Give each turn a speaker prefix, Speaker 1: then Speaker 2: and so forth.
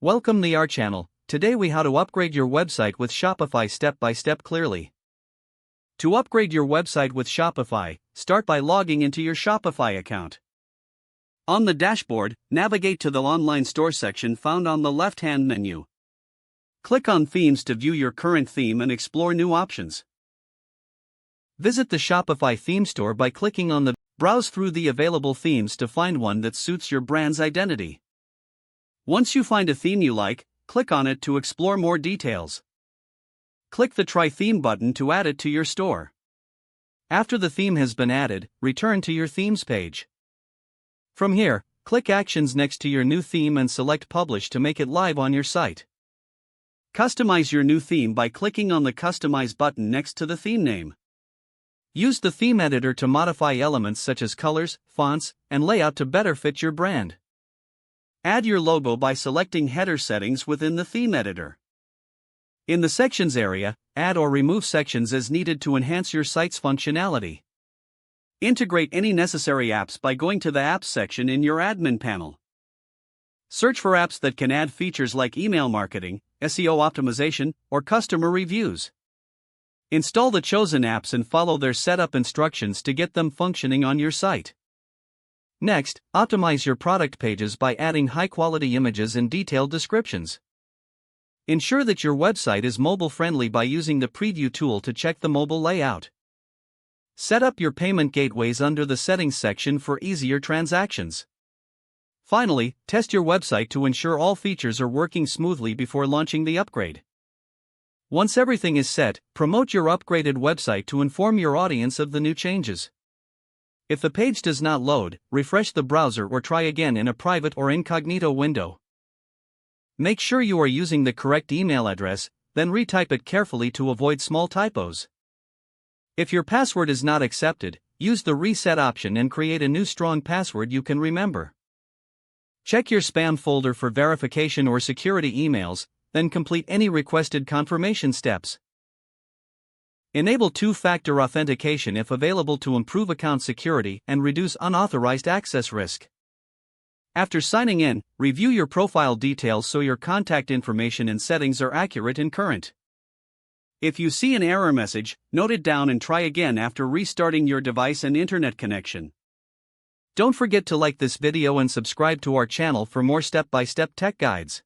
Speaker 1: Welcome to our channel. Today we how to upgrade your website with Shopify step by step clearly. To upgrade your website with Shopify, start by logging into your Shopify account. On the dashboard, navigate to the online store section found on the left-hand menu. Click on Themes to view your current theme and explore new options. Visit the Shopify theme store by clicking on the Browse through the available themes to find one that suits your brand's identity. Once you find a theme you like, click on it to explore more details. Click the Try Theme button to add it to your store. After the theme has been added, return to your themes page. From here, click Actions next to your new theme and select Publish to make it live on your site. Customize your new theme by clicking on the Customize button next to the theme name. Use the theme editor to modify elements such as colors, fonts, and layout to better fit your brand. Add your logo by selecting header settings within the theme editor. In the Sections area, add or remove sections as needed to enhance your site's functionality. Integrate any necessary apps by going to the Apps section in your admin panel. Search for apps that can add features like email marketing, SEO optimization, or customer reviews. Install the chosen apps and follow their setup instructions to get them functioning on your site. Next, optimize your product pages by adding high-quality images and detailed descriptions. Ensure that your website is mobile-friendly by using the Preview tool to check the mobile layout. Set up your payment gateways under the Settings section for easier transactions. Finally, test your website to ensure all features are working smoothly before launching the upgrade. Once everything is set, promote your upgraded website to inform your audience of the new changes. If the page does not load, refresh the browser or try again in a private or incognito window. Make sure you are using the correct email address, then retype it carefully to avoid small typos. If your password is not accepted, use the reset option and create a new strong password you can remember. Check your spam folder for verification or security emails, then complete any requested confirmation steps. Enable two-factor authentication if available to improve account security and reduce unauthorized access risk. After signing in, review your profile details so your contact information and settings are accurate and current. If you see an error message, note it down and try again after restarting your device and internet connection. Don't forget to like this video and subscribe to our channel for more step-by-step tech guides.